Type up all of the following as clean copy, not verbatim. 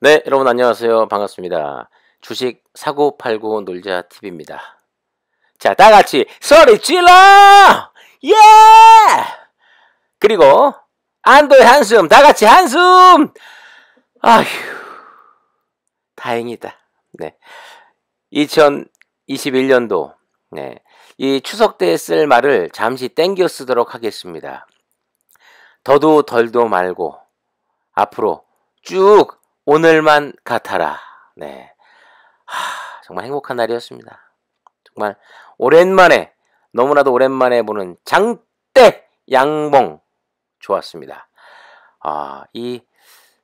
네, 여러분 안녕하세요. 반갑습니다. 주식 사고 팔고 놀자 TV입니다. 자, 다 같이 소리 질러! 예! 그리고 안도의 한숨, 다 같이 한숨! 아휴, 다행이다. 네. 2021년도, 네. 이 추석 때 쓸 말을 잠시 땡겨 쓰도록 하겠습니다. 더도 덜도 말고 앞으로 쭉 오늘만 같아라. 네. 정말 행복한 날이었습니다. 정말 오랜만에, 너무나도 오랜만에 보는 장대 양봉 좋았습니다. 이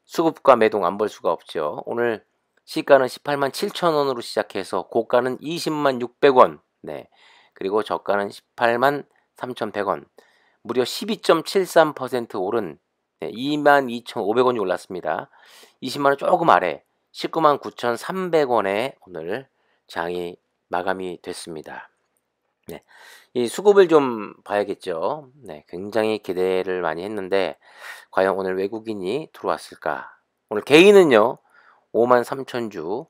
수급과 매동 안 볼 수가 없죠. 오늘 시가는 18만 7천 원으로 시작해서 고가는 20만 600원. 네. 그리고 저가는 18만 3,100원. 무려 12.73% 오른 2만 2,500원이 올랐습니다. 20만 원 조금 아래 19만 9,300원에 오늘 장이 마감이 됐습니다. 네. 이 수급을 좀 봐야겠죠. 네. 굉장히 기대를 많이 했는데 과연 오늘 외국인이 들어왔을까? 오늘 개인은요. 5만 3천 주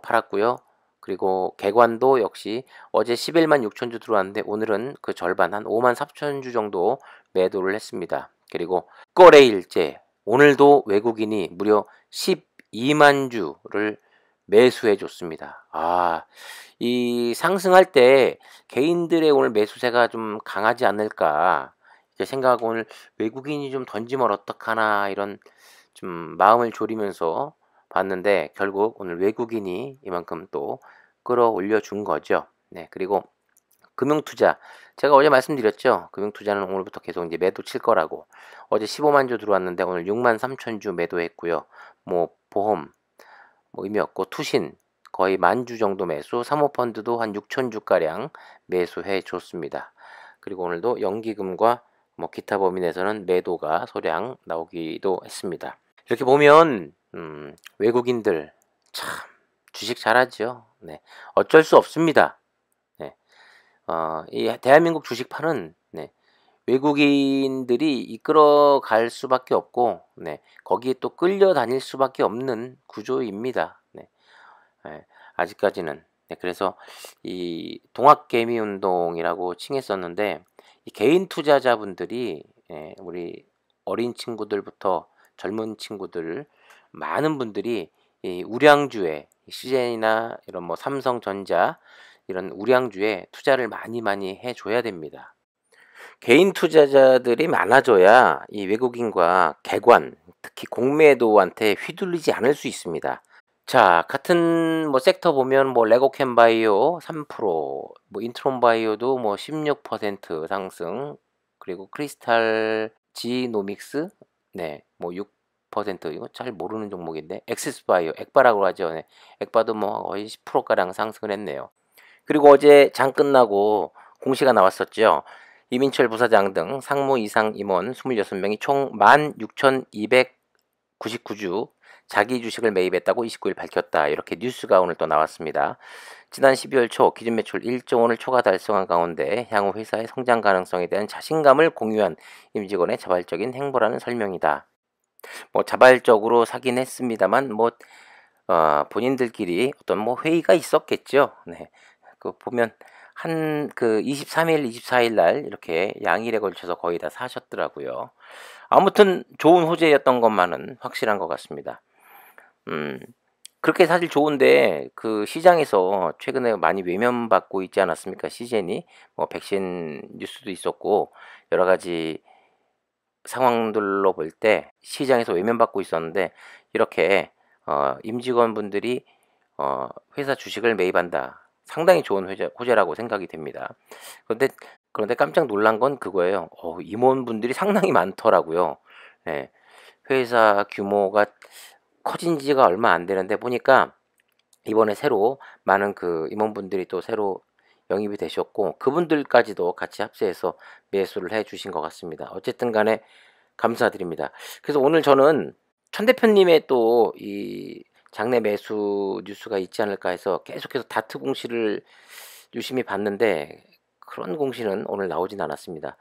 팔았고요. 그리고 개관도 역시 어제 11만 6천 주 들어왔는데 오늘은 그 절반 한 5만 4천 주 정도 매도를 했습니다. 그리고 거래일제 오늘도 외국인이 무려 12만 주를 매수해 줬습니다. 이 상승할 때 개인들의 오늘 매수세가 좀 강하지 않을까 이렇게 생각하고 오늘 외국인이 좀 던지면 어떡하나 이런 좀 마음을 졸이면서 봤는데 결국 오늘 외국인이 이만큼 또 끌어올려 준 거죠. 네, 그리고 금융투자 제가 어제 말씀드렸죠. 금융투자는 오늘부터 계속 이제 매도 칠 거라고. 어제 15만 주 들어왔는데 오늘 6만 3천 주 매도했고요. 뭐 보험 의미 없고 투신 거의 10,000주 정도 매수, 사모펀드도 한 6천 주가량 매수해 줬습니다. 그리고 오늘도 연기금과 뭐 기타 범위내에서는 매도가 소량 나오기도 했습니다. 이렇게 보면 외국인들 참 주식 잘하죠. 네, 어쩔 수 없습니다. 네, 이 대한민국 주식판은 네, 외국인들이 이끌어갈 수밖에 없고 네, 거기에 또 끌려다닐 수밖에 없는 구조입니다. 네, 네, 아직까지는 네, 그래서 이 동학개미 운동이라고 칭했었는데 이 개인 투자자분들이 우리 어린 친구들부터 젊은 친구들 많은 분들이 이 우량주에 CJ나 이런 뭐 삼성전자 이런 우량주에 투자를 많이 해줘야 됩니다. 개인 투자자들이 많아져야 이 외국인과 개관, 특히 공매도한테 휘둘리지 않을 수 있습니다. 자, 같은 뭐 섹터 보면 뭐 레고캠바이오 3%, 뭐 인트론바이오도 뭐 16% 상승, 그리고 크리스탈 지노믹스 네, 뭐 6% 이거 잘 모르는 종목인데 엑시스바이오, 엑바라고 하죠. 네, 엑바도 뭐 거의 10%가량 상승을 했네요. 그리고 어제 장 끝나고 공시가 나왔었죠. 이민철 부사장 등 상무 이상 임원 26명이 총 16,299주 자기 주식을 매입했다고 29일 밝혔다. 이렇게 뉴스가 오늘 또 나왔습니다. 지난 12월 초 기준 매출 1조 원을 초과 달성한 가운데 향후 회사의 성장 가능성에 대한 자신감을 공유한 임직원의 자발적인 행보라는 설명이다. 뭐 자발적으로 사긴 했습니다만 뭐 본인들끼리 어떤 뭐 회의가 있었겠죠. 네. 그 보면 한 그 23일, 24일 날 이렇게 양일에 걸쳐서 거의 다 사셨더라고요. 아무튼 좋은 호재였던 것만은 확실한 것 같습니다. 그렇게 사실 좋은데 그 시장에서 최근에 많이 외면받고 있지 않았습니까? 시젠이 뭐 백신 뉴스도 있었고 여러 가지 상황들로 볼 때 시장에서 외면받고 있었는데 이렇게 임직원분들이 회사 주식을 매입한다. 상당히 좋은 호재라고 생각이 됩니다. 그런데 깜짝 놀란 건 그거예요. 임원분들이 상당히 많더라고요. 네, 회사 규모가 커진 지가 얼마 안 되는데 보니까 이번에 새로 많은 그 임원분들이 또 새로 영입이 되셨고 그분들까지도 같이 합세해서 매수를 해 주신 것 같습니다. 어쨌든 간에 감사드립니다. 그래서 오늘 저는 천 대표님의 또 이 장내 매수 뉴스가 있지 않을까 해서 계속해서 다트 공시를 유심히 봤는데 그런 공시는 오늘 나오진 않았습니다.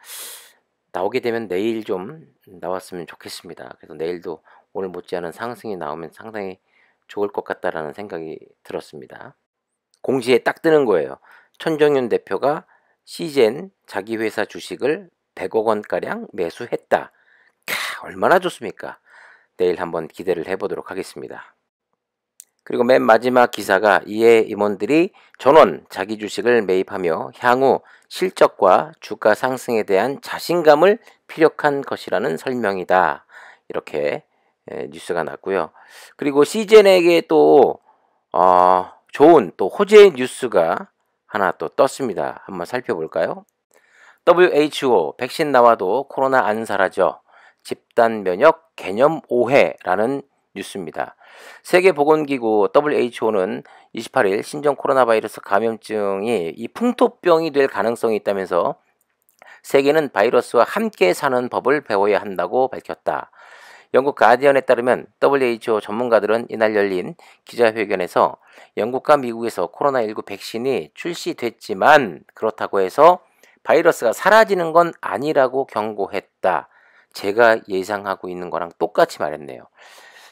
나오게 되면 내일 좀 나왔으면 좋겠습니다. 그래서 내일도 오늘 못지않은 상승이 나오면 상당히 좋을 것 같다라는 생각이 들었습니다. 공시에 딱 뜨는 거예요. 천정윤 대표가 시젠 자기 회사 주식을 100억 원가량 매수했다. 얼마나 좋습니까? 내일 한번 기대를 해보도록 하겠습니다. 그리고 맨 마지막 기사가 이에 임원들이 전원 자기 주식을 매입하며 향후 실적과 주가 상승에 대한 자신감을 피력한 것이라는 설명이다. 이렇게 뉴스가 났고요. 그리고 시젠에게 또 좋은 또 호재 뉴스가 하나 또 떴습니다. 한번 살펴볼까요? WHO 백신 나와도 코로나 안 사라져 집단 면역 개념 오해라는 뉴스입니다. 세계보건기구 WHO는 28일 신종 코로나 바이러스 감염증이 이 풍토병이 될 가능성이 있다면서 세계는 바이러스와 함께 사는 법을 배워야 한다고 밝혔다. 영국 가디언에 따르면 WHO 전문가들은 이날 열린 기자회견에서 영국과 미국에서 코로나19 백신이 출시됐지만 그렇다고 해서 바이러스가 사라지는 건 아니라고 경고했다. 제가 예상하고 있는 거랑 똑같이 말했네요.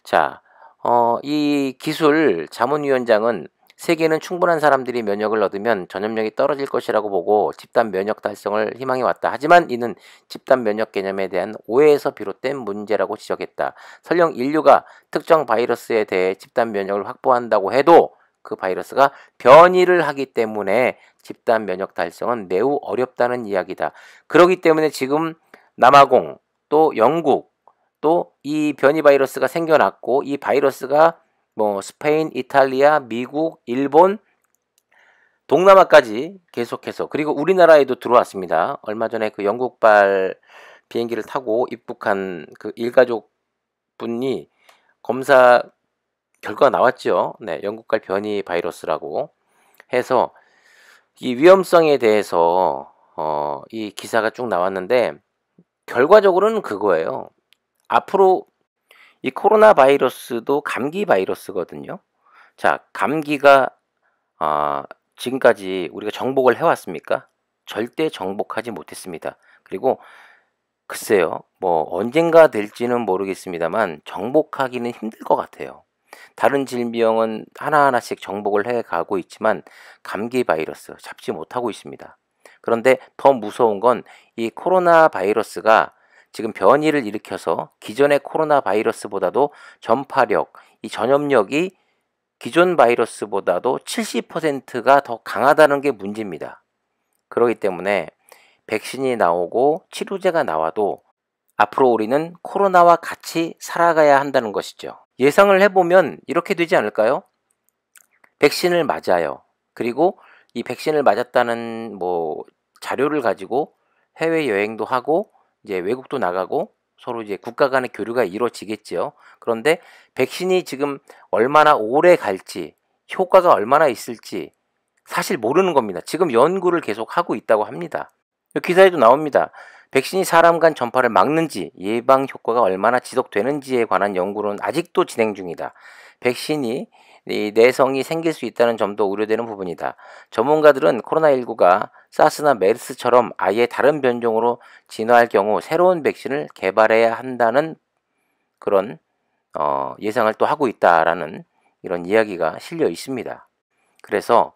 자, 이 기술 자문위원장은 세계는 충분한 사람들이 면역을 얻으면 전염력이 떨어질 것이라고 보고 집단 면역 달성을 희망해 왔다. 하지만 이는 집단 면역 개념에 대한 오해에서 비롯된 문제라고 지적했다. 설령 인류가 특정 바이러스에 대해 집단 면역을 확보한다고 해도 그 바이러스가 변이를 하기 때문에 집단 면역 달성은 매우 어렵다는 이야기다. 그렇기 때문에 지금 남아공 또 영국 또 이 변이 바이러스가 생겨났고 이 바이러스가 뭐 스페인, 이탈리아, 미국, 일본, 동남아까지 계속해서 그리고 우리나라에도 들어왔습니다. 얼마 전에 그 영국발 비행기를 타고 입국한 그 일가족 분이 검사 결과가 나왔죠. 네, 영국발 변이 바이러스라고 해서 이 위험성에 대해서 이 기사가 쭉 나왔는데 결과적으로는 그거예요. 앞으로 이 코로나 바이러스도 감기 바이러스거든요. 자, 감기가 지금까지 우리가 정복을 해왔습니까? 절대 정복하지 못했습니다. 그리고 글쎄요, 뭐 언젠가 될지는 모르겠습니다만 정복하기는 힘들 것 같아요. 다른 질병은 하나하나씩 정복을 해가고 있지만 감기 바이러스 잡지 못하고 있습니다. 그런데 더 무서운 건 이 코로나 바이러스가 지금 변이를 일으켜서 기존의 코로나 바이러스보다도 전파력, 이 전염력이 기존 바이러스보다도 70%가 더 강하다는 게 문제입니다. 그렇기 때문에 백신이 나오고 치료제가 나와도 앞으로 우리는 코로나와 같이 살아가야 한다는 것이죠. 예상을 해보면 이렇게 되지 않을까요? 백신을 맞아요. 그리고 이 백신을 맞았다는 뭐 자료를 가지고 해외여행도 하고 이제 외국도 나가고 서로 이제 국가 간의 교류가 이루어지겠죠. 그런데 백신이 지금 얼마나 오래 갈지, 효과가 얼마나 있을지 사실 모르는 겁니다. 지금 연구를 계속 하고 있다고 합니다. 기사에도 나옵니다. 백신이 사람 간 전파를 막는지, 예방 효과가 얼마나 지속되는지에 관한 연구는 아직도 진행 중이다. 백신이 내성이 생길 수 있다는 점도 우려되는 부분이다. 전문가들은 코로나19가 사스나 메르스처럼 아예 다른 변종으로 진화할 경우 새로운 백신을 개발해야 한다는 그런 예상을 또 하고 있다라는 이런 이야기가 실려 있습니다. 그래서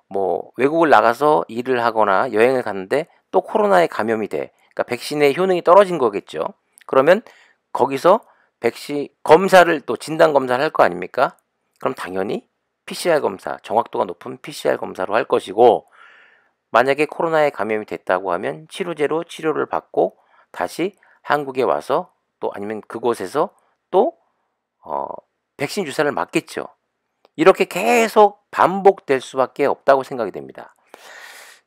뭐 외국을 나가서 일을 하거나 여행을 갔는데 또 코로나에 감염이 돼. 그러니까 백신의 효능이 떨어진 거겠죠. 그러면 거기서 백신 검사를 또 진단 검사를 할 거 아닙니까? 그럼 당연히 PCR 검사, 정확도가 높은 PCR 검사로 할 것이고 만약에 코로나에 감염이 됐다고 하면 치료제로 치료를 받고 다시 한국에 와서 또 아니면 그곳에서 또 백신 주사를 맞겠죠. 이렇게 계속 반복될 수밖에 없다고 생각이 됩니다.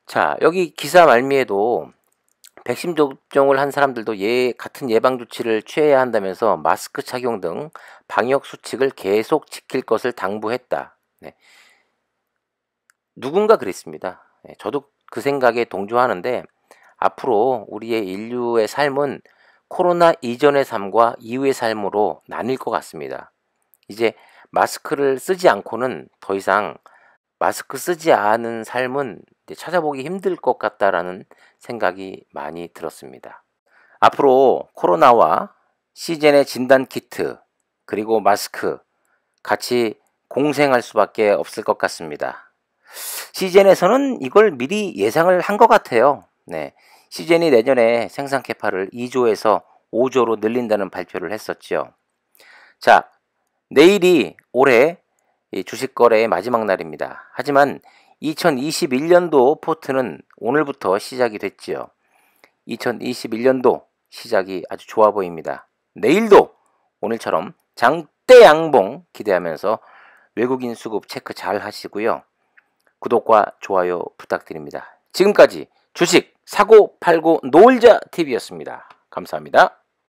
자, 여기 기사 말미에도 백신 접종을 한 사람들도 같은 예방 조치를 취해야 한다면서 마스크 착용 등 방역 수칙을 계속 지킬 것을 당부했다. 네. 누군가 그랬습니다. 네, 저도 그 생각에 동조하는데 앞으로 우리의 인류의 삶은 코로나 이전의 삶과 이후의 삶으로 나뉠 것 같습니다. 이제 마스크를 쓰지 않고는 더 이상 마스크 쓰지 않은 삶은 찾아보기 힘들 것 같다라는 생각이 많이 들었습니다. 앞으로 코로나와 시즌의 진단 키트 그리고 마스크 같이 공생할 수밖에 없을 것 같습니다. 시젠에서는 이걸 미리 예상을 한 것 같아요. 네. 시젠이 내년에 생산 캐파를 2조에서 5조로 늘린다는 발표를 했었죠. 자, 내일이 올해 주식 거래의 마지막 날입니다. 하지만 2021년도 포트는 오늘부터 시작이 됐지요. 2021년도 시작이 아주 좋아 보입니다. 내일도 오늘처럼 장대 양봉 기대하면서 외국인 수급 체크 잘 하시고요. 구독과 좋아요 부탁드립니다. 지금까지 주식 사고 팔고 놀자 TV였습니다. 감사합니다.